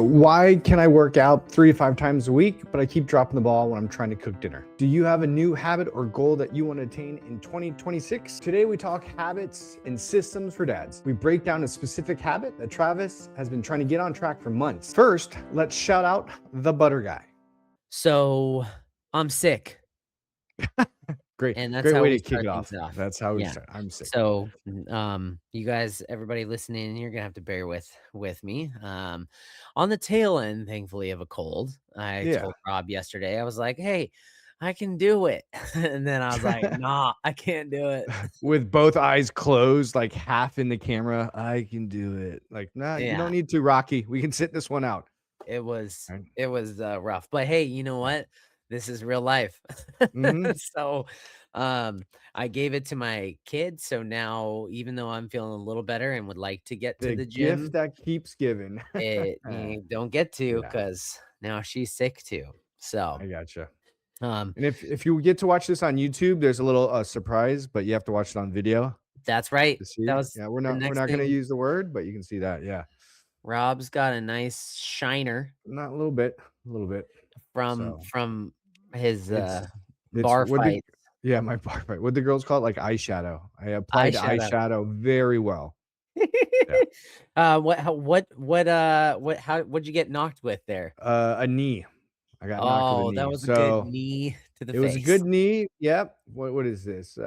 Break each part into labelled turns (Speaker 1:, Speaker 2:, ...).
Speaker 1: Why can I work out 3 to 5 times a week, but I keep dropping the ball when I'm trying to cook dinner? Do you have a new habit or goal that you want to attain in 2026? Today we talk habits and systems for dads. We break down a specific habit that Travis has been trying to get on track for months. First, let's shout out the butter guy.
Speaker 2: So I'm sick,
Speaker 1: Great
Speaker 2: and that's
Speaker 1: great
Speaker 2: how
Speaker 1: way
Speaker 2: we
Speaker 1: to kick
Speaker 2: start
Speaker 1: it
Speaker 2: things
Speaker 1: off.
Speaker 2: off.
Speaker 1: That's how we
Speaker 2: Yeah.
Speaker 1: start. I'm sick.
Speaker 2: So, you guys, everybody listening, you're gonna have to bear with me. On the tail end, thankfully, of a cold, I
Speaker 1: Yeah.
Speaker 2: told Rob yesterday, I was like, "Hey, I can do it," and then I was like, "Nah, I can't do it."
Speaker 1: With both eyes closed, like half in the camera, I can do it. Like, nah, you don't
Speaker 2: Yeah,
Speaker 1: need to, Rocky. We can sit this one out.
Speaker 2: it was
Speaker 1: Right?
Speaker 2: it was rough, but hey, you know
Speaker 1: Yeah.
Speaker 2: what? This is real life.
Speaker 1: Mhm.
Speaker 2: So, um, I gave it to my kids, so now even though I'm feeling a little better and would like to get to
Speaker 1: The
Speaker 2: the
Speaker 1: gift
Speaker 2: gym,
Speaker 1: that keeps giving.
Speaker 2: you don't get to
Speaker 1: Yeah,
Speaker 2: because now she's sick too. So,
Speaker 1: I gotcha.
Speaker 2: um,
Speaker 1: And if you get to watch this on YouTube, there's a little, surprise, but you have to watch it on video
Speaker 2: that's right.
Speaker 1: to
Speaker 2: That
Speaker 1: see.
Speaker 2: was
Speaker 1: Yeah,
Speaker 2: the
Speaker 1: we're
Speaker 2: next
Speaker 1: not gonna
Speaker 2: thing.
Speaker 1: use the word, but you can see that, yeah.
Speaker 2: Rob's got a nice shiner
Speaker 1: Not a little bit.
Speaker 2: from
Speaker 1: So,
Speaker 2: his,
Speaker 1: it's
Speaker 2: bar
Speaker 1: what the
Speaker 2: fight
Speaker 1: yeah, my bar fight. What the girls call it, like, eyeshadow. I applied
Speaker 2: eyeshadow.
Speaker 1: eyeshadow very well. Yeah.
Speaker 2: What'd you get knocked with there?
Speaker 1: A knee. I got knocked with a
Speaker 2: Oh, that
Speaker 1: knee.
Speaker 2: was a good
Speaker 1: So,
Speaker 2: knee to the
Speaker 1: it was a
Speaker 2: face.
Speaker 1: good knee. Yep. What is this?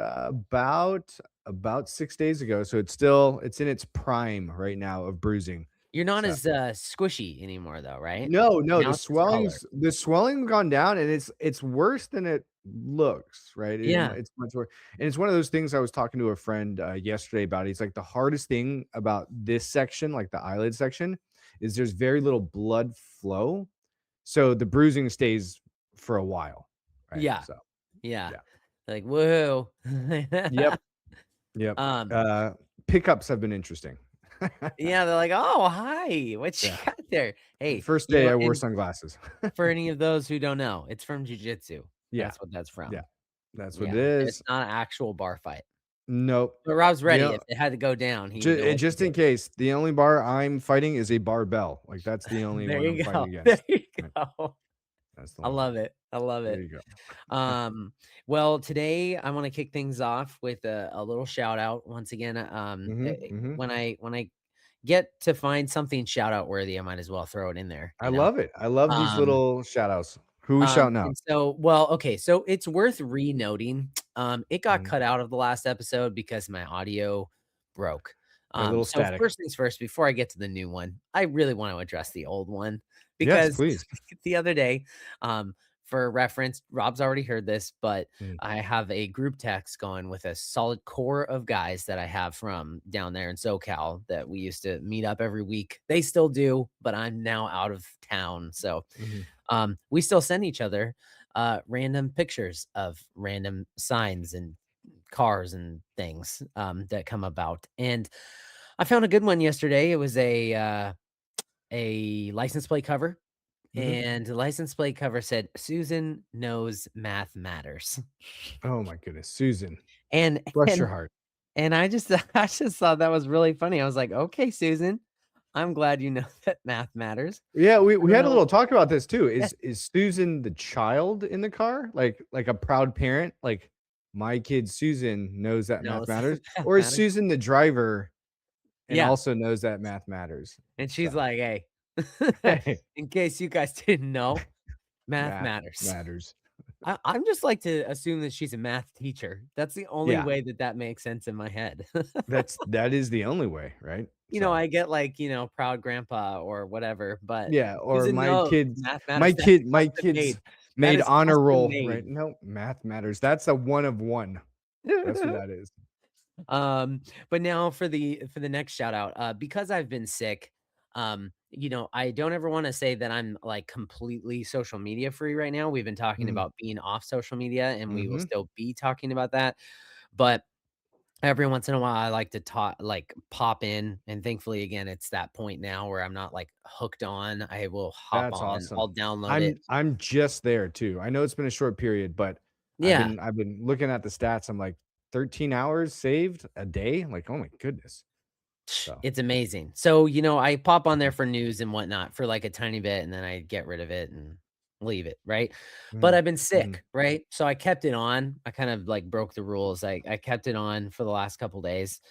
Speaker 1: About 6 days ago, so it's in its prime right now of bruising.
Speaker 2: You're not
Speaker 1: So
Speaker 2: as, squishy anymore though, right?
Speaker 1: no,
Speaker 2: Now it's just color.
Speaker 1: the swelling's gone down, and it's worse than it looks, right?
Speaker 2: Yeah.
Speaker 1: It's much worse, and it's one of those things I was talking to a friend, yesterday about. He's like, "The hardest thing about this section, like the eyelid section, is there's very little blood flow, so the bruising stays for a while." Right?
Speaker 2: Yeah.
Speaker 1: So,
Speaker 2: Yeah.
Speaker 1: yeah.
Speaker 2: Like, "Woohoo."
Speaker 1: Yep, yep.
Speaker 2: Um,
Speaker 1: Uh, Pickups have been interesting.
Speaker 2: yeah, they're like, "Oh, hi. What you
Speaker 1: Yeah.
Speaker 2: got there?" Hey,
Speaker 1: First day I wore
Speaker 2: and
Speaker 1: sunglasses.
Speaker 2: for any of those who don't know, it's from jujitsu.
Speaker 1: Yeah,
Speaker 2: That's what that's
Speaker 1: yeah,
Speaker 2: from.
Speaker 1: that's what it
Speaker 2: Yeah, it's
Speaker 1: is.
Speaker 2: not an actual ar fight.
Speaker 1: Nope.
Speaker 2: But Rob's
Speaker 1: The
Speaker 2: ready. If it had to go down, he would know what to
Speaker 1: Just
Speaker 2: do.
Speaker 1: in case, the only bar I'm fighting is a barbell, like, that's the only
Speaker 2: There
Speaker 1: one I'm
Speaker 2: you
Speaker 1: fighting
Speaker 2: go. There
Speaker 1: against.
Speaker 2: you
Speaker 1: Right,
Speaker 2: go.
Speaker 1: that's the
Speaker 2: I
Speaker 1: only one.
Speaker 2: love it. I love
Speaker 1: There
Speaker 2: it.
Speaker 1: you go.
Speaker 2: Um, well, today I want to kick things off with a little shout out once again.
Speaker 1: Mhm, mhm.
Speaker 2: When I get to find something shout out worthy, I might as well throw it in there,
Speaker 1: I love it. I love these
Speaker 2: Um,
Speaker 1: little shout outs. Who we shouting out?
Speaker 2: and so, well, okay, so it's worth re-noting. It got
Speaker 1: Mhm.
Speaker 2: cut out of the last episode because my audio broke.
Speaker 1: A little
Speaker 2: So
Speaker 1: static.
Speaker 2: first things first, before I get to the new one, I really want to address the old one
Speaker 1: Yes,
Speaker 2: because
Speaker 1: please.
Speaker 2: the other day, for reference, Rob's already heard this, but
Speaker 1: Mm.
Speaker 2: I have a group text going with a solid core of guys that I have from down there in SoCal that we used to meet up every week. They still do, but I'm now out of town. So
Speaker 1: Mhm.
Speaker 2: we still send each other random pictures of random signs and cars and things that come about. And I found a good one yesterday. It was a license plate cover,
Speaker 1: Mhm.
Speaker 2: and the license plate cover said, "Susan knows math matters."
Speaker 1: Oh my goodness, Susan,
Speaker 2: And
Speaker 1: bless your
Speaker 2: and
Speaker 1: heart.
Speaker 2: and I just I just thought that was really funny. I was like, "Okay, Susan, I'm glad you know that math matters."
Speaker 1: Yeah,
Speaker 2: I
Speaker 1: we
Speaker 2: don't
Speaker 1: had a
Speaker 2: know.
Speaker 1: little talk about this too.
Speaker 2: Yes.
Speaker 1: Is Susan the child in the car? Like a proud parent? Like, "My kid Susan knows that
Speaker 2: No,
Speaker 1: math
Speaker 2: it's
Speaker 1: matters,"
Speaker 2: math
Speaker 1: or is
Speaker 2: matters.
Speaker 1: Susan the driver and
Speaker 2: Yeah.
Speaker 1: also knows that math matters?
Speaker 2: And she's
Speaker 1: So,
Speaker 2: like, "Hey,
Speaker 1: hey,
Speaker 2: in case you guys didn't know, math
Speaker 1: math
Speaker 2: matters."
Speaker 1: matters.
Speaker 2: I'm just like to assume that she's a math teacher. That's the only
Speaker 1: Yeah,
Speaker 2: way that that makes sense in my head.
Speaker 1: that is the only way, right? So,
Speaker 2: I get like, proud grandpa or whatever, but
Speaker 1: yeah, or
Speaker 2: Susan knows math matters. That's
Speaker 1: my
Speaker 2: custom
Speaker 1: kids
Speaker 2: made. That
Speaker 1: made
Speaker 2: is
Speaker 1: honor
Speaker 2: custom
Speaker 1: roll, right?
Speaker 2: made.
Speaker 1: No, math matters. That's a one of one. That's what that is.
Speaker 2: Um, but now for the next shout out, because I've been sick, I don't ever want to say that I'm like completely social media free right now. We've been talking
Speaker 1: Mhm,
Speaker 2: about being off social media and we will
Speaker 1: mhm.
Speaker 2: still be talking about that. But every once in a while I like to talk like pop in and thankfully again it's that point now where I'm not like hooked on. I will hop
Speaker 1: That's
Speaker 2: on,
Speaker 1: awesome.
Speaker 2: I'll download it.
Speaker 1: I'm just there too. I know it's been a short period, but
Speaker 2: Yeah.
Speaker 1: I've been looking at the stats. I'm like 13 hours saved a day. Like, oh my goodness. So,
Speaker 2: It's amazing. So, I pop on there for news and whatnot for like a tiny bit and then I get rid of it and leave it, right? But
Speaker 1: mhm,
Speaker 2: I've been
Speaker 1: mhm.
Speaker 2: sick, right? So I kept it on. I kind of like broke the rules. I kept it on for the last couple days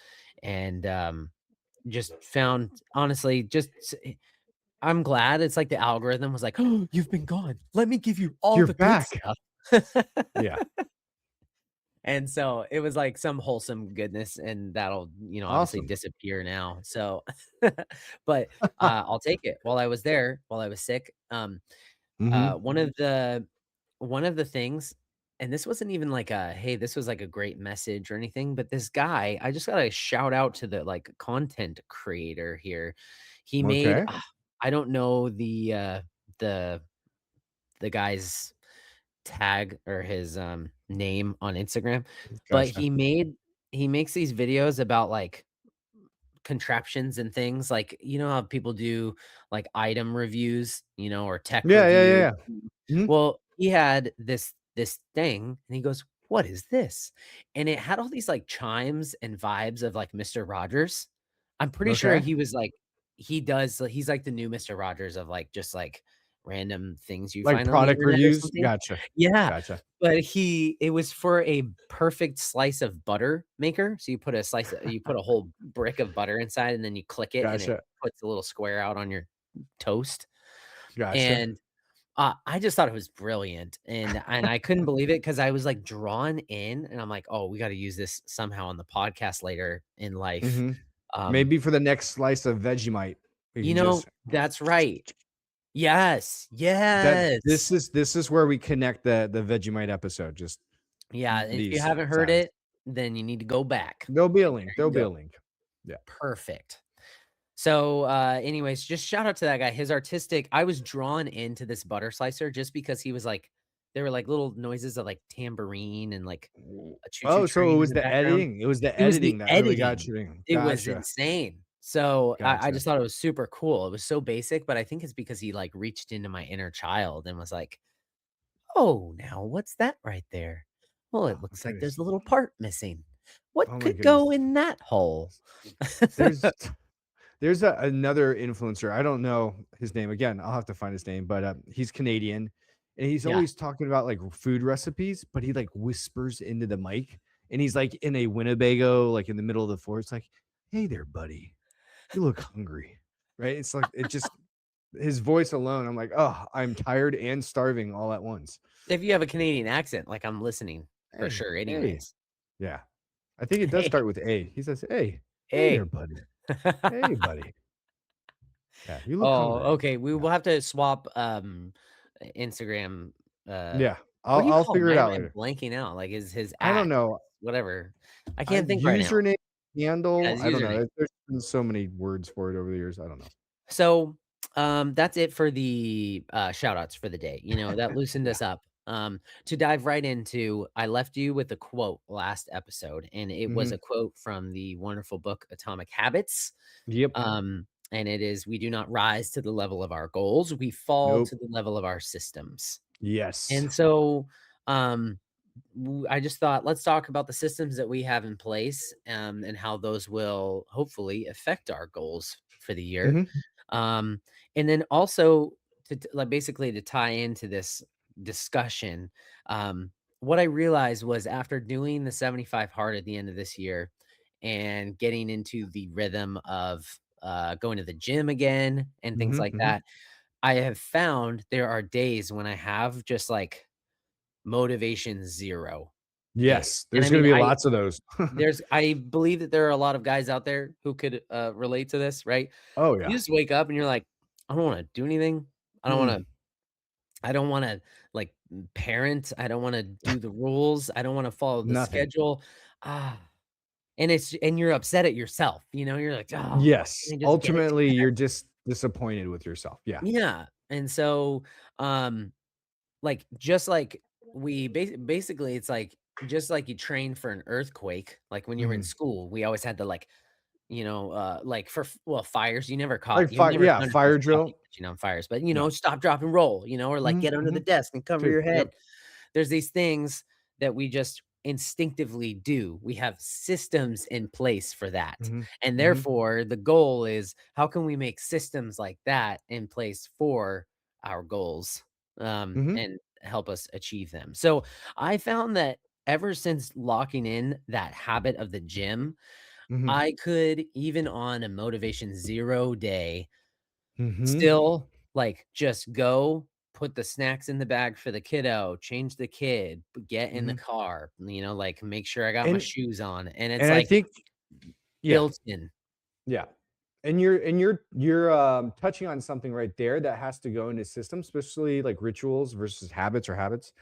Speaker 2: and just found honestly I'm glad it's like the algorithm was like, "Oh, you've been gone. Let me give you all
Speaker 1: You're
Speaker 2: the good
Speaker 1: back.
Speaker 2: stuff."
Speaker 1: Yeah,
Speaker 2: And so it was like some wholesome goodness, and that'll, obviously
Speaker 1: awesome.
Speaker 2: disappear now. So, but I'll take it. While I was there, while I was sick,
Speaker 1: Mhm.
Speaker 2: one of the things, and this wasn't even like hey, this was like a great message or anything, but this guy, I just gotta shout out to the like content creator here. He made,
Speaker 1: Okay,
Speaker 2: I don't know the the guy's tag or his, name on Instagram, but
Speaker 1: gotcha.
Speaker 2: he makes these videos about, like, contraptions and things, like, you know how people do, like, item reviews, or tech
Speaker 1: Yeah, yeah, yeah,
Speaker 2: reviews?
Speaker 1: yeah. Mhm.
Speaker 2: Well, he had this thing, and he goes, "What is this?" And it had all these, like, chimes and vibes of, like, Mister Rogers. I'm pretty sure
Speaker 1: Okay.
Speaker 2: he was, like he's like the new Mister Rogers of, like, just, like, random things you
Speaker 1: Like
Speaker 2: find on the
Speaker 1: product
Speaker 2: internet or
Speaker 1: reviews?
Speaker 2: something.
Speaker 1: Gotcha,
Speaker 2: Yeah,
Speaker 1: gotcha.
Speaker 2: but it was for a perfect slice of butter maker, so you put a whole brick of butter inside, and then you click it, and it
Speaker 1: Gotcha,
Speaker 2: puts a little square out on your toast,
Speaker 1: gotcha.
Speaker 2: and I just thought it was brilliant, and I couldn't believe it because I was, like, drawn in, and I'm like, "Oh, we gotta use this somehow on the podcast later in life."
Speaker 1: Mhm.
Speaker 2: Um,
Speaker 1: Maybe for the next slice of Vegemite, we can just
Speaker 2: that's right. Yes,
Speaker 1: that
Speaker 2: yes.
Speaker 1: this is where we connect the Vegemite episode, just
Speaker 2: Yeah, if you
Speaker 1: these
Speaker 2: haven't heard
Speaker 1: sounds.
Speaker 2: it, then you need to go back,
Speaker 1: There'll be a
Speaker 2: and
Speaker 1: link,
Speaker 2: there
Speaker 1: there'll
Speaker 2: you
Speaker 1: be a
Speaker 2: go.
Speaker 1: link. Yeah.
Speaker 2: Perfect. So, anyways, just shout out to that guy. His artistic I was drawn into this butter slicer just because he was like there were, like, little noises of, like, tambourine and, like,
Speaker 1: W
Speaker 2: a choo-choo
Speaker 1: Oh, so
Speaker 2: train
Speaker 1: it
Speaker 2: in
Speaker 1: was
Speaker 2: the
Speaker 1: the
Speaker 2: background.
Speaker 1: editing, it was the
Speaker 2: It was the
Speaker 1: editing that really got
Speaker 2: editing.
Speaker 1: you in.
Speaker 2: It was
Speaker 1: Gotcha,
Speaker 2: insane. So, I
Speaker 1: gotcha.
Speaker 2: just thought it was super cool. It was so basic, but I think it's because he, like, reached into my inner child and was like, "Oh, now what's that right there? Well,
Speaker 1: Oh
Speaker 2: it
Speaker 1: my
Speaker 2: looks like
Speaker 1: goodness.
Speaker 2: there's a little part missing. What
Speaker 1: Oh my
Speaker 2: could go
Speaker 1: goodness.
Speaker 2: in that hole?"
Speaker 1: There's there's another influencer, I don't know his name, again, I'll have to find his name, but, he's Canadian, and he's
Speaker 2: Yeah.
Speaker 1: always talking about, like, food recipes, but he, like, whispers into the mic, and he's, like, in a Winnebago, like, in the middle of the forest, like, "Hey there, buddy. You look hungry." Right? It's like, it just his voice alone, I'm like, "Oh, I'm tired and starving all at once."
Speaker 2: If you have a Canadian accent, like, I'm listening for
Speaker 1: "Hey,
Speaker 2: sure
Speaker 1: hey."
Speaker 2: anyways.
Speaker 1: Yeah. I think it does
Speaker 2: Hey,
Speaker 1: start with A. He says, "Hey. Hey there,
Speaker 2: hey.
Speaker 1: buddy. Hey, buddy. Yeah, you look
Speaker 2: Oh,
Speaker 1: hungry."
Speaker 2: okay, we
Speaker 1: Yeah.
Speaker 2: will have to swap, Instagram,
Speaker 1: Yeah.
Speaker 2: what do you
Speaker 1: I'll
Speaker 2: call him?
Speaker 1: figure it
Speaker 2: I
Speaker 1: out
Speaker 2: am
Speaker 1: later.
Speaker 2: blanking out, like, his
Speaker 1: I don't
Speaker 2: at,
Speaker 1: know.
Speaker 2: whatever. I
Speaker 1: I
Speaker 2: can't think right now.
Speaker 1: username,
Speaker 2: Yeah,
Speaker 1: handle,
Speaker 2: his
Speaker 1: I don't know.
Speaker 2: username.
Speaker 1: There's been so many words for it over the years. I don't know.
Speaker 2: So, that's it for the, shout outs for the day, that loosened
Speaker 1: Yeah.
Speaker 2: us up. To dive right into I left you with a quote last episode, and it was
Speaker 1: Mhm.
Speaker 2: a quote from the wonderful book Atomic Habits.
Speaker 1: Yep.
Speaker 2: And it is, "We do not rise to the level of our goals, we fall
Speaker 1: Nope.
Speaker 2: to the level of our systems."
Speaker 1: Yes.
Speaker 2: And so, um, I just thought, let's talk about the systems that we have in place, and how those will hopefully affect our goals for the year.
Speaker 1: Mhm.
Speaker 2: Um, and then also like basically to tie into this discussion, um, what I realized was after doing the 75 hard at the end of this year and getting into the rhythm of going to the gym again and things
Speaker 1: Mhm.
Speaker 2: like
Speaker 1: Mhm.
Speaker 2: that, I have found there are days when I have just like motivation 0 days.
Speaker 1: Yes.
Speaker 2: And I
Speaker 1: There's gonna
Speaker 2: mean,
Speaker 1: be lots of those.
Speaker 2: I believe that there are a lot of guys out there who could relate to this, right?
Speaker 1: Oh,
Speaker 2: You
Speaker 1: yeah.
Speaker 2: just wake up and you're like, I don't want to do anything. I don't want
Speaker 1: Mm.
Speaker 2: to I don't want to like parent. I don't want to do the rules. I don't want to follow the
Speaker 1: Nothing.
Speaker 2: schedule. Ah, and you're upset at yourself. You're like, oh, why
Speaker 1: Yes.
Speaker 2: can't I just get it
Speaker 1: Ultimately,
Speaker 2: together?
Speaker 1: you're just disappointed with yourself. Yeah.
Speaker 2: Yeah. And so, um, like, just like basically, it's like just like you train for an earthquake. Like when you were in
Speaker 1: Mhm.
Speaker 2: school, we always had to like like for fires,
Speaker 1: Like
Speaker 2: you've never
Speaker 1: yeah,
Speaker 2: done it for
Speaker 1: fire
Speaker 2: coffee
Speaker 1: drill.
Speaker 2: catching on fires, but,
Speaker 1: No.
Speaker 2: stop, drop, and roll, or like
Speaker 1: Mhm.
Speaker 2: get under the
Speaker 1: Mhm.
Speaker 2: desk and cover
Speaker 1: True.
Speaker 2: your
Speaker 1: Yep.
Speaker 2: head. There's these things that we just instinctively do. We have systems in place for that.
Speaker 1: Mhm.
Speaker 2: And
Speaker 1: Mhm.
Speaker 2: therefore, the goal is how can we make systems like that in place for our goals,
Speaker 1: Mhm.
Speaker 2: and help us achieve them? So I found that ever since locking in that habit of the gym,
Speaker 1: Mhm.
Speaker 2: I could, even on a motivation 0 day,
Speaker 1: Mhm.
Speaker 2: still, like, just go, put the snacks in the bag for the kiddo, change the kid, get in the
Speaker 1: Mhm.
Speaker 2: car, like, make sure I got my
Speaker 1: And
Speaker 2: shoes on, and it's,
Speaker 1: and I
Speaker 2: like,
Speaker 1: think yeah.
Speaker 2: built in.
Speaker 1: Yeah. And you're touching on something right there that has to go into systems, especially like rituals versus habits or habits.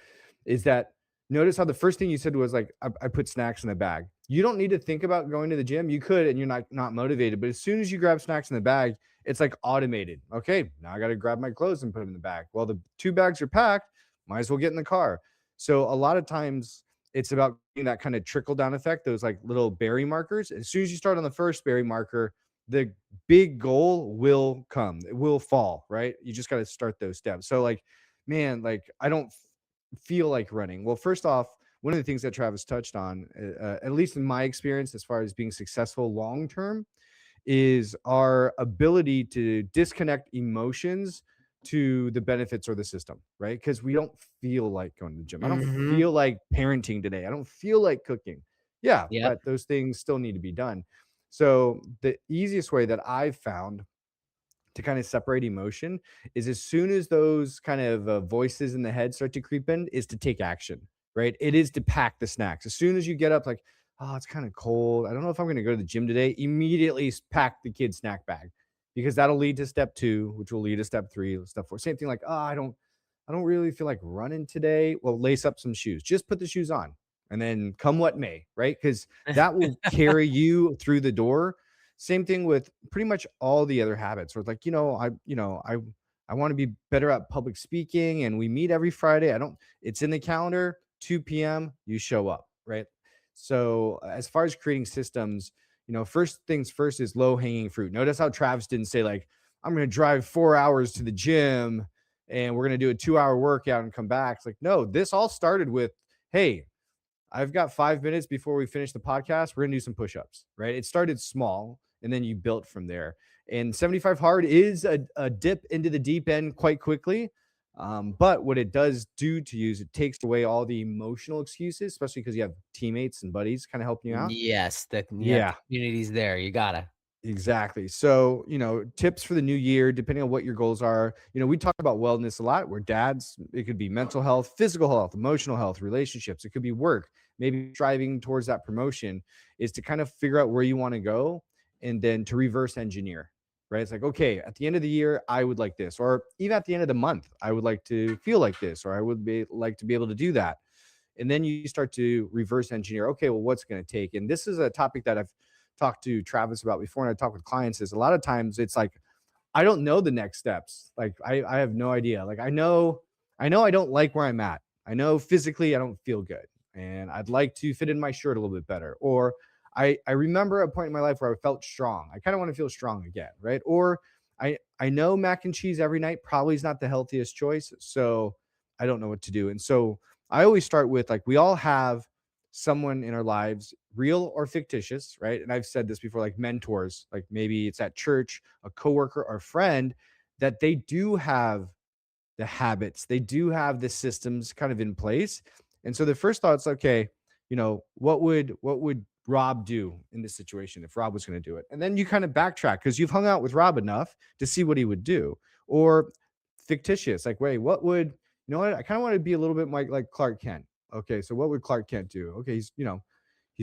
Speaker 1: Is that notice how the first thing you said was like, I put snacks in the bag. You don't need to think about going to the gym. You could, and you're not motivated. But as soon as you grab snacks in the bag, it's like automated. Okay, now I got to grab my clothes and put them in the bag. Well, the two bags are packed. Might as well get in the car. So a lot of times it's about getting that kind of trickle down effect, those like little berry markers. As soon as you start on the first berry marker, the big goal will come. It will fall, right? You just got to start those steps. So like, man, like I don't feel like running. Well, first off, one of the things that Travis touched on, at least in my experience, as far as being successful long term, is our ability to disconnect emotions to the benefits or the system, right? Because we don't feel like going to the gym. I don't
Speaker 2: Mhm.
Speaker 1: feel like parenting today. I don't feel like cooking. Yeah,
Speaker 2: Yep.
Speaker 1: but those things still need to be done. So the easiest way that I've found to kind of separate emotion is as soon as those kind of voices in the head start to creep in is to take action, right? It is to pack the snacks as soon as you get up, like, oh, it's kind of cold, I don't know if I'm going to go to the gym today. Immediately pack the kid's snack bag, because that'll lead to step 2, which will lead to step 3, step 4. Same thing, like, oh, I don't really feel like running today. Well, lace up some shoes, just put the shoes on, and then come what may, right? Because that will carry you through the door. Same thing with pretty much all the other habits. Where it's like, I want to be better at public speaking, and we meet every Friday. I don't. It's in the calendar. 2 p.m. You show up, right? So as far as creating systems, first things first is low hanging fruit. Notice how Travis didn't say like, I'm going to drive 4 hours to the gym and we're going to do a 2 hour workout and come back. It's like, no, this all started with, hey, I've got 5 minutes before we finish the podcast. We're going to do some push ups, right? It started small and then you built from there. And 75 hard is a dip into the deep end quite quickly. But what it does do to you is it takes away all the emotional excuses, especially because you have teammates and buddies kind of helping you out.
Speaker 2: Yes, the
Speaker 1: Yeah,
Speaker 2: community's there, you gotta.
Speaker 1: exactly. So, tips for the new year, depending on what your goals are. We talk about wellness a lot. We're dads. It could be mental health, physical health, emotional health, relationships. It could be work. Maybe striving towards that promotion is to kind of figure out where you want to go and then to reverse engineer, right? It's like, okay, at the end of the year, I would like this, or even at the end of the month, I would like to feel like this, or I would be like to be able to do that. And then you start to reverse engineer, okay, well, what's going to take? And this is a topic that I've talked to Travis about before, and I talk with clients, is a lot of times it's like, I don't know the next steps. Like I have no idea. Like I know I don't like where I'm at. I know physically I don't feel good and I'd like to fit in my shirt a little bit better. Or I remember a point in my life where I felt strong. I kind of want to feel strong again, right? Or I know mac and cheese every night probably is not the healthiest choice. So I don't know what to do. And so I always start with, like, we all have someone in our lives, real or fictitious, right? And I've said this before, like mentors, like maybe it's at church, a coworker or friend, that they do have the habits, they do have the systems kind of in place. And so the first thought's, okay, what would Rob do in this situation if Rob was going to do it? And then you kind of backtrack because you've hung out with Rob enough to see what he would do. Or fictitious, like, wait, what would, what, I kind of want to be a little bit like Clark Kent. Okay, so what would Clark Kent do? Okay, he's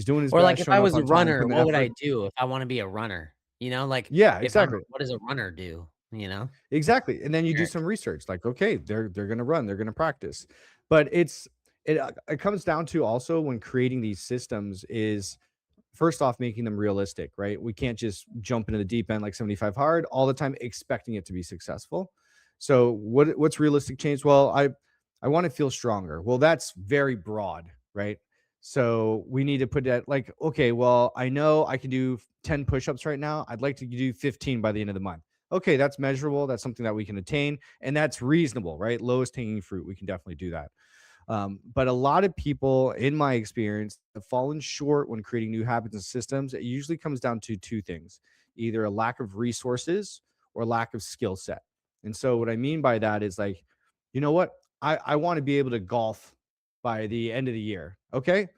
Speaker 1: doing his
Speaker 2: Or, like,
Speaker 1: best,
Speaker 2: if
Speaker 1: showing
Speaker 2: I
Speaker 1: up
Speaker 2: was a
Speaker 1: on time,
Speaker 2: runner,
Speaker 1: putting the
Speaker 2: what would I
Speaker 1: effort.
Speaker 2: do if I wanna be a runner? Like,
Speaker 1: Yeah,
Speaker 2: if I'm
Speaker 1: exactly.
Speaker 2: what does a runner do, you know?
Speaker 1: Exactly. And then you do
Speaker 2: Eric.
Speaker 1: some research, like, okay, they're gonna run, they're gonna practice. But it comes down to also, when creating these systems, is first off making them realistic, right? We can't just jump into the deep end like 75 hard all the time expecting it to be successful. So what's realistic change? Well, I want to feel stronger. Well, that's very broad, right? So we need to put that, like, okay, well, I know I can do 10 push-ups right now. I'd like to do 15 by the end of the month. Okay, that's measurable. That's something that we can attain, and that's reasonable, right? Lowest hanging fruit. We can definitely do that. But a lot of people, in my experience, have fallen short when creating new habits and systems. It usually comes down to two things: either a lack of resources or lack of skill set. And so, what I mean by that is like, you know what? I want to be able to golf by the end of the year. Okay,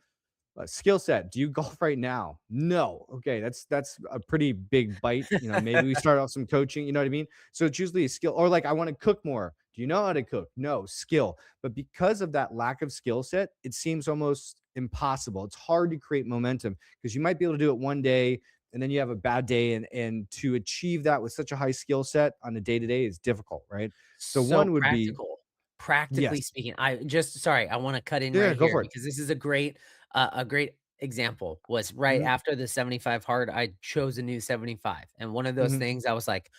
Speaker 1: skill set. Do you golf right now? No. Okay, that's a pretty big bite. Maybe we start off some coaching. You know what I mean? So it's usually a skill, or like I want to cook more. Do you know how to cook? No, skill. But because of that lack of skill set, it seems almost impossible. It's hard to create momentum because you might be able to do it one day and then you have a bad day, and to achieve that with such a high skill set on a day to day is difficult, right? So
Speaker 2: So
Speaker 1: one would be
Speaker 2: practical. Practically
Speaker 1: yes.
Speaker 2: speaking, I just sorry, I wanna cut in
Speaker 1: Yeah,
Speaker 2: right
Speaker 1: go
Speaker 2: here
Speaker 1: for it.
Speaker 2: because this is a great example, was right
Speaker 1: Hmm.
Speaker 2: after the 75 hard, I chose a new 75, and one of those
Speaker 1: Hmm.
Speaker 2: things I was like,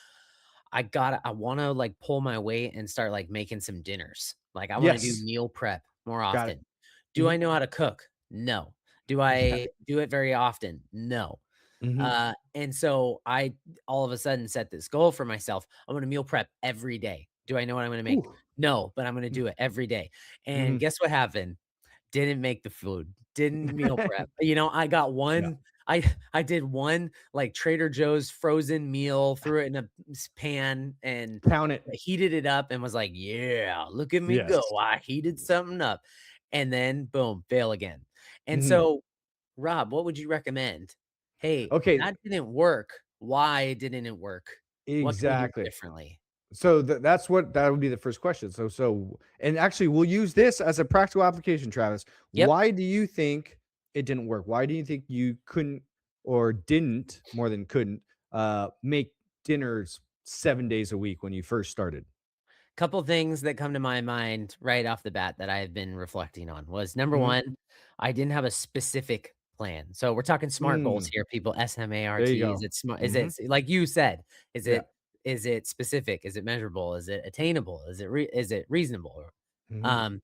Speaker 2: I wanna, like, pull my weight and start, like, making some dinners. Like, I wanna do
Speaker 1: Yes,
Speaker 2: meal prep more
Speaker 1: got it.
Speaker 2: often. Do
Speaker 1: Hmm.
Speaker 2: I know how to cook? No. Do
Speaker 1: Yeah.
Speaker 2: I do it very often? No.
Speaker 1: Hmm.
Speaker 2: And so I all of a sudden set this goal for myself. I'm gonna meal prep every day. Do I know what I'm gonna make?
Speaker 1: Ooh.
Speaker 2: No, but I'm gonna do it every day. And
Speaker 1: Mhm.
Speaker 2: guess what happened? Didn't make the food, didn't meal prep. I got
Speaker 1: Yeah.
Speaker 2: one I did one, like, Trader Joe's frozen meal, threw it in a pan, and
Speaker 1: Count it.
Speaker 2: heated it up and was like, "Yeah, look at me go.
Speaker 1: Yes.
Speaker 2: I heated something up." And then boom, fail again. And
Speaker 1: Mhm.
Speaker 2: so, Rob, what would you recommend? "Hey,
Speaker 1: Okay,
Speaker 2: that didn't work. Why didn't it work? What can we do
Speaker 1: exactly.
Speaker 2: differently?"
Speaker 1: So that would be the first question. And actually we'll use this as a practical application, Travis.
Speaker 2: Yep.
Speaker 1: Why do you think it didn't work? Why do you think you couldn't or didn't, more than couldn't, make dinners 7 days a week when you first started?
Speaker 2: Couple things that come to my mind right off the bat that I've been reflecting on was number
Speaker 1: Mhm.
Speaker 2: 1, I didn't have a specific plan. So we're talking SMART goals
Speaker 1: Mm,
Speaker 2: here, people,
Speaker 1: there you
Speaker 2: SMART. Is
Speaker 1: go.
Speaker 2: it smart? Is
Speaker 1: Mhm.
Speaker 2: it like you said, is
Speaker 1: Yeah.
Speaker 2: it specific? Is it measurable? Is it attainable? Is it reasonable?
Speaker 1: Mhm.
Speaker 2: Um,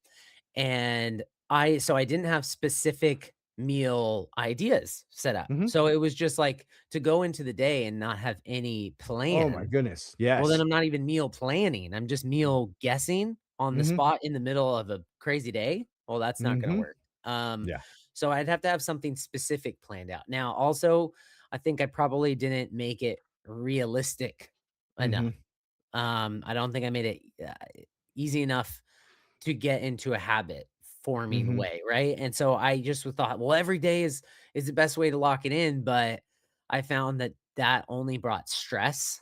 Speaker 2: and I didn't have specific meal ideas set up.
Speaker 1: Mhm.
Speaker 2: So it was just like to go into the day and not have any
Speaker 1: Oh my
Speaker 2: plan.
Speaker 1: goodness.
Speaker 2: Well, then
Speaker 1: Yes.
Speaker 2: I'm not even meal planning. I'm just meal guessing on the
Speaker 1: Mhm.
Speaker 2: spot in the middle of a crazy day. Well, that's not gonna
Speaker 1: Mhm.
Speaker 2: work. Um,
Speaker 1: Yeah.
Speaker 2: so I'd have to have something specific planned out. Now, also, I think I probably didn't make it realistic enough.
Speaker 1: Mhm.
Speaker 2: I don't think I made it easy enough to get into a habit forming
Speaker 1: Mhm.
Speaker 2: way, right? And so I just thought, well, every day is the best way to lock it in, but I found that that only brought stress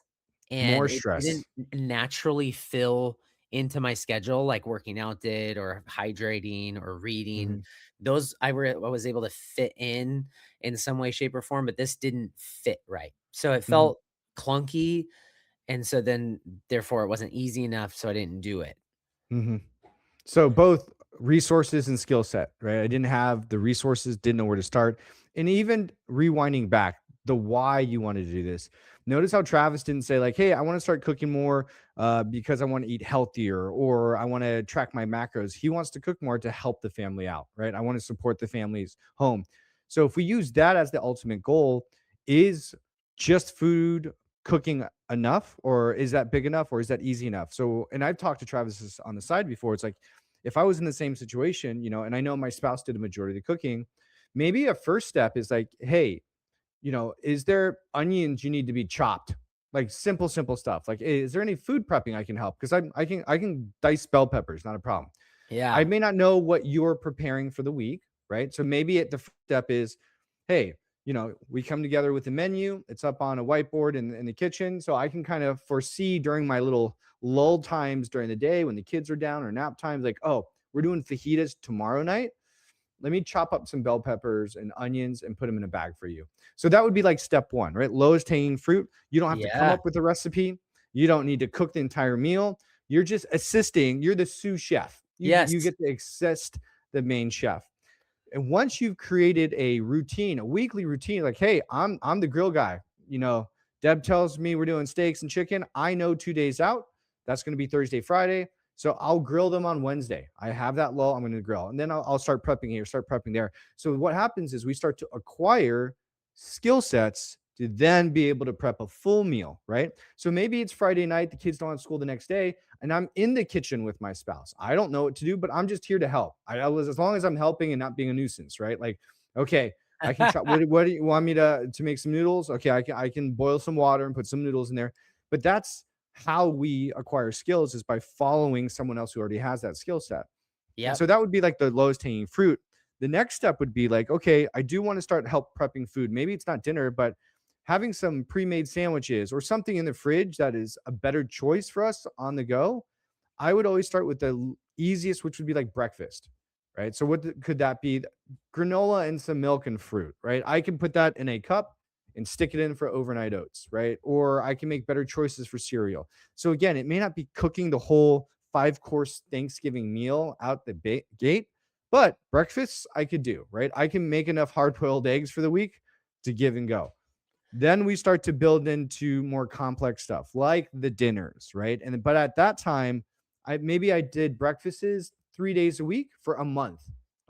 Speaker 2: and
Speaker 1: More
Speaker 2: it
Speaker 1: stress.
Speaker 2: didn't naturally fill into my schedule like working out did or hydrating or reading.
Speaker 1: Mhm.
Speaker 2: Those I was able to fit in some way, shape, or form, but this didn't fit right. So it
Speaker 1: Mhm.
Speaker 2: felt clunky. And so then therefore it wasn't easy enough. So I didn't do it.
Speaker 1: Mhm. So both resources and skill set, right? I didn't have the resources, didn't know where to start. And even rewinding back, the why you wanted to do this. Notice how Travis didn't say, like, hey, I want to start cooking more because I want to eat healthier or I want to track my macros. He wants to cook more to help the family out, right? I want to support the family's home. So if we use that as the ultimate goal, is just food cooking enough, or is that big enough, or is that easy enough? So, and I've talked to Travis on the side before. It's like, if I was in the same situation, and I know my spouse did a majority of the cooking, maybe a first step is like, hey, is there onions you need to be chopped? Like simple stuff. Like, hey, is there any food prepping I can help? Because I can dice bell peppers, not a problem. I
Speaker 2: Yeah.
Speaker 1: may not know what you're preparing for the week, right? So maybe the first step is, hey, we come together with a menu. It's up on a whiteboard in the kitchen. So I can kind of foresee during my little lull times during the day when the kids are down or nap times, like, oh, we're doing fajitas tomorrow night. Let me chop up some bell peppers and onions and put them in a bag for you. So that would be like step one, right? Lowest hanging fruit. You don't have to come
Speaker 2: Yeah.
Speaker 1: up with a recipe. You don't need to cook the entire meal. You're just assisting. You're the sous chef. You
Speaker 2: Yes.
Speaker 1: get to assist the main chef. And once you've created a routine, a weekly routine, like, hey, I'm the grill guy. Deb tells me we're doing steaks and chicken. I know 2 days out. That's going to be Thursday, Friday. So I'll grill them on Wednesday. I have that lull. I'm going to grill. And then I'll start prepping here, start prepping there. So what happens is we start to acquire skill sets to then be able to prep a full meal, right? So maybe it's Friday night, the kids don't have school the next day, and I'm in the kitchen with my spouse. I don't know what to do, but I'm just here to help. I was as long as I'm helping and not being a nuisance, right? Like, okay, I can try. What do you want me to make some noodles? Okay, I can boil some water and put some noodles in there. But that's how we acquire skills is by following someone else who already has that skill set. And so
Speaker 2: Yep.
Speaker 1: that would be like the lowest hanging fruit. The next step would be like, okay, I do want to start help prepping food. Maybe it's not dinner, but having some pre-made sandwiches or something in the fridge that is a better choice for us on the go. I would always start with the easiest, which would be like breakfast, right? So could that be? Granola and some milk and fruit, right? I can put that in a cup and stick it in for overnight oats, right? Or I can make better choices for cereal. So again, it may not be cooking the whole 5-course Thanksgiving meal out the gate, but breakfasts I could do, right? I can make enough hard-boiled eggs for the week to give and go. Then we start to build into more complex stuff like the dinners, right? And but at that time, I did breakfasts 3 days a week for a month.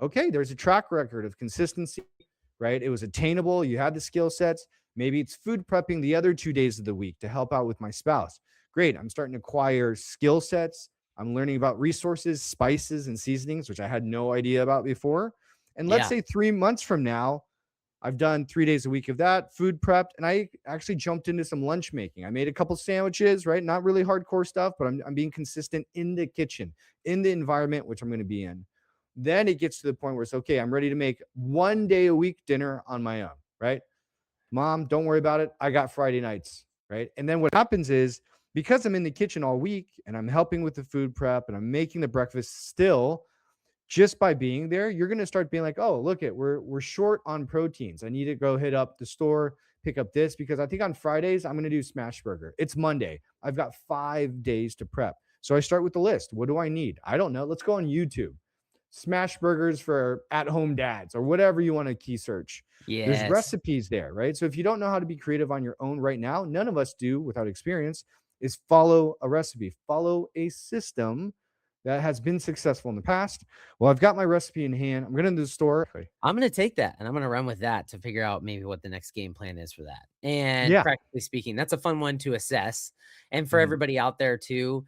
Speaker 1: Okay, there's a track record of consistency, right? It was attainable. You had the skill sets. Maybe it's food prepping the other 2 days of the week to help out with my spouse. Great. I'm starting to acquire skill sets. I'm learning about resources, spices, and seasonings, which I had no idea about before. And let's
Speaker 2: Yeah.
Speaker 1: say 3 months from now, I've done 3 days a week of that, food prepped, and I actually jumped into some lunch making. I made a couple sandwiches, right? Not really hardcore stuff, but I'm being consistent in the kitchen, in the environment which I'm going to be in. Then it gets to the point where it's okay, I'm ready to make 1 day a week dinner on my own, right? Mom, don't worry about it. I got Friday nights, right? And then what happens is because I'm in the kitchen all week and I'm helping with the food prep and I'm making the breakfast still, just by being there, you're going to start being like, oh, look at we're short on proteins. I need to go hit up the store, pick up this because I think on Fridays I'm going to do smash burger. It's Monday. I've got 5 days to prep. So I start with the list. What do I need? I don't know. Let's go on YouTube. Smash burgers for at-home dads or whatever you want to key search. There's
Speaker 2: Yes.
Speaker 1: recipes there, right? So if you don't know how to be creative on your own right now, none of us do without experience, is follow a recipe, follow a system that has been successful in the past. Well, I've got my recipe in hand. I'm going to the store.
Speaker 2: I'm gonna take that and I'm gonna run with that to figure out maybe what the next game plan is for that. And
Speaker 1: Yeah.
Speaker 2: practically speaking, that's a fun one to assess. And for
Speaker 1: Mhm.
Speaker 2: everybody out there too,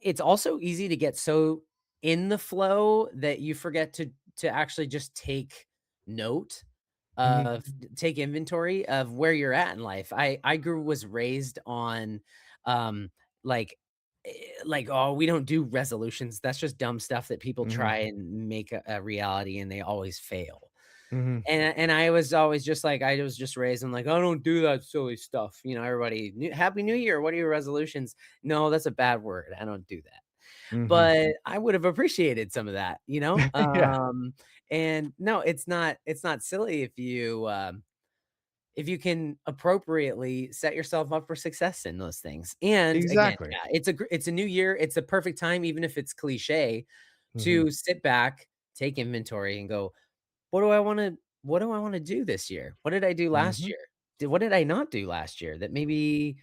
Speaker 2: it's also easy to get so in the flow that you forget to actually just take note
Speaker 1: Mhm.
Speaker 2: of take inventory of where you're at in life. I was raised on um like like, oh, we don't do resolutions. That's just dumb stuff that people
Speaker 1: Mhm.
Speaker 2: try and make a reality and they always fail.
Speaker 1: Mhm.
Speaker 2: And I was always just like I was just raised and like, I don't do that silly stuff. Everybody, Happy New Year. What are your resolutions? No, that's a bad word. I don't do that.
Speaker 1: Mhm.
Speaker 2: But I would have appreciated some of that, you know?
Speaker 1: Yeah.
Speaker 2: And no, it's not silly if you can appropriately set yourself up for success in those things. And again,
Speaker 1: Exactly.
Speaker 2: yeah, it's a new year. It's a perfect time, even if it's cliche,
Speaker 1: Mhm.
Speaker 2: to sit back, take inventory, and go, what do I want to do this year? What did I do last
Speaker 1: Mhm.
Speaker 2: year? What did I not do last year that maybe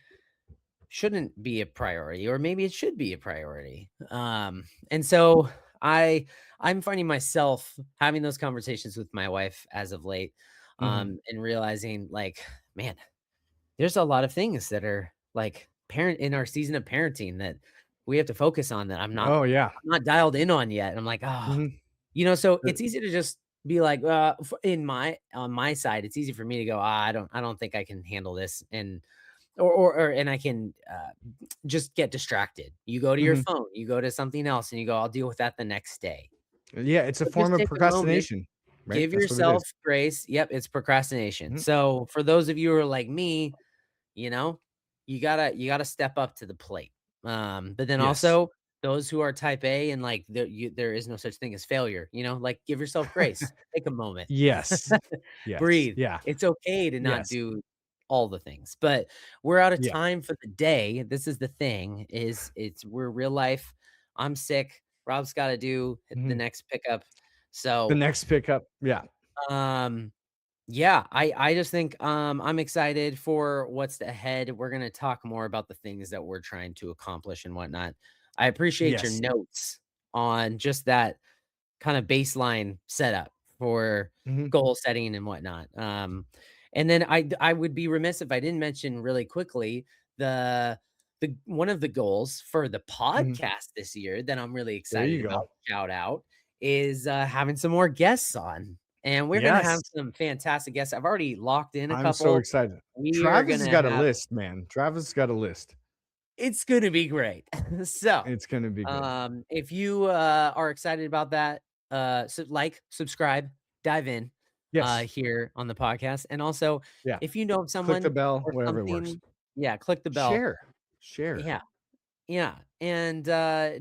Speaker 2: shouldn't be a priority, or maybe it should be a priority. And so I'm finding myself having those conversations with my wife as of late,
Speaker 1: Mhm.
Speaker 2: and realizing like, man, there's a lot of things that are like parent in our season of parenting that we have to focus on that
Speaker 1: Oh, yeah.
Speaker 2: I'm not dialed in on yet. And I'm like, oh,
Speaker 1: Mhm.
Speaker 2: so
Speaker 1: Uh,
Speaker 2: it's easy to just be like, in my on my side, it's easy for me to go, I don't think I can handle this, and and I can just get distracted. You go to your
Speaker 1: Mhm.
Speaker 2: phone, you go to something else, and you go, I'll deal with that the next day.
Speaker 1: Yeah, it's a
Speaker 2: But
Speaker 1: form
Speaker 2: just
Speaker 1: of
Speaker 2: take a moment,
Speaker 1: procrastination, right?
Speaker 2: give
Speaker 1: That's what it
Speaker 2: yourself
Speaker 1: is.
Speaker 2: grace. Yep, it's procrastination.
Speaker 1: Mhm.
Speaker 2: So for those of you who are like me, you know, you gotta step up to the plate. But then
Speaker 1: Yes.
Speaker 2: also those who are type A and like there is no such thing as failure, like give yourself grace. Take a moment.
Speaker 1: Yes. Yes.
Speaker 2: Breathe.
Speaker 1: Yeah.
Speaker 2: It's okay to not
Speaker 1: Yes.
Speaker 2: do all the things. But we're out of
Speaker 1: Yeah.
Speaker 2: time for the day. This is the thing is we're real life. I'm sick. Rob's got to do the
Speaker 1: Mhm.
Speaker 2: next pickup.
Speaker 1: The
Speaker 2: So,
Speaker 1: next pickup. Yeah.
Speaker 2: um yeah, I just think, I'm excited for what's ahead. We're gonna talk more about the things that we're trying to accomplish and whatnot. I appreciate your
Speaker 1: Yes.
Speaker 2: notes on just that kinda baseline setup for
Speaker 1: Mhm,
Speaker 2: goal setting and whatnot. And then I would be remiss if I didn't mention really quickly the one of the goals for the
Speaker 1: mhm.
Speaker 2: podcast this year that I'm really
Speaker 1: There
Speaker 2: excited
Speaker 1: you
Speaker 2: about,
Speaker 1: go.
Speaker 2: shout out, is having some more guests on. And we're gonna have
Speaker 1: Yes,
Speaker 2: some fantastic guests. I've already locked in a
Speaker 1: I'm so
Speaker 2: couple.
Speaker 1: excited.
Speaker 2: We are
Speaker 1: Travis has
Speaker 2: gonna
Speaker 1: got a
Speaker 2: have
Speaker 1: list, man. Travis has got a list.
Speaker 2: it's gonna be great. So,
Speaker 1: It's gonna be good.
Speaker 2: if you, are excited about that, like, subscribe, dive in,
Speaker 1: Yes.
Speaker 2: here on the podcast, and also,
Speaker 1: Yeah.
Speaker 2: if you know of
Speaker 1: Click the
Speaker 2: someone
Speaker 1: bell,
Speaker 2: or
Speaker 1: whatever it works.
Speaker 2: something, yeah, click the bell.
Speaker 1: Share. Share.
Speaker 2: Yeah, yeah, and,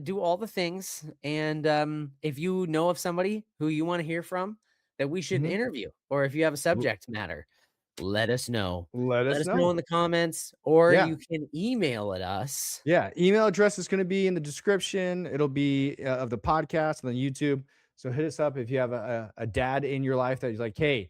Speaker 2: do all the things, and, if you know of somebody who you wanna hear from that we should
Speaker 1: Mhm.
Speaker 2: interview, or if you have a
Speaker 1: L
Speaker 2: subject matter, let us know.
Speaker 1: Let
Speaker 2: Let
Speaker 1: us
Speaker 2: us know
Speaker 1: know.
Speaker 2: in the comments, or
Speaker 1: Yeah.
Speaker 2: you can email at us.
Speaker 1: Yeah, email address is gonna be in the description. It'll be, of the podcast and then YouTube. So hit us up if you have a dad in your life that is like, "Hey,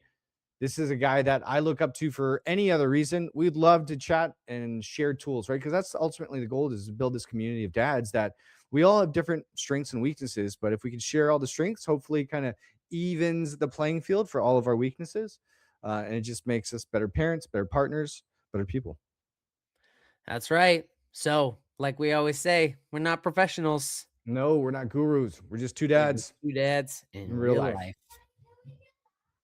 Speaker 1: this is a guy that I look up to for any other reason." We'd love to chat and share tools, right? Because that's ultimately the goal, is to build this community of dads that we all have different strengths and weaknesses. But if we can share all the strengths, hopefully kind of evens the playing field for all of our weaknesses. And it just makes us better parents, better partners, better people.
Speaker 2: That's right. So, like we always say, we're not professionals.
Speaker 1: No, we're not gurus. We're just two
Speaker 2: We're just
Speaker 1: dads
Speaker 2: 2 dads
Speaker 1: in
Speaker 2: in
Speaker 1: real
Speaker 2: real
Speaker 1: life.
Speaker 2: life.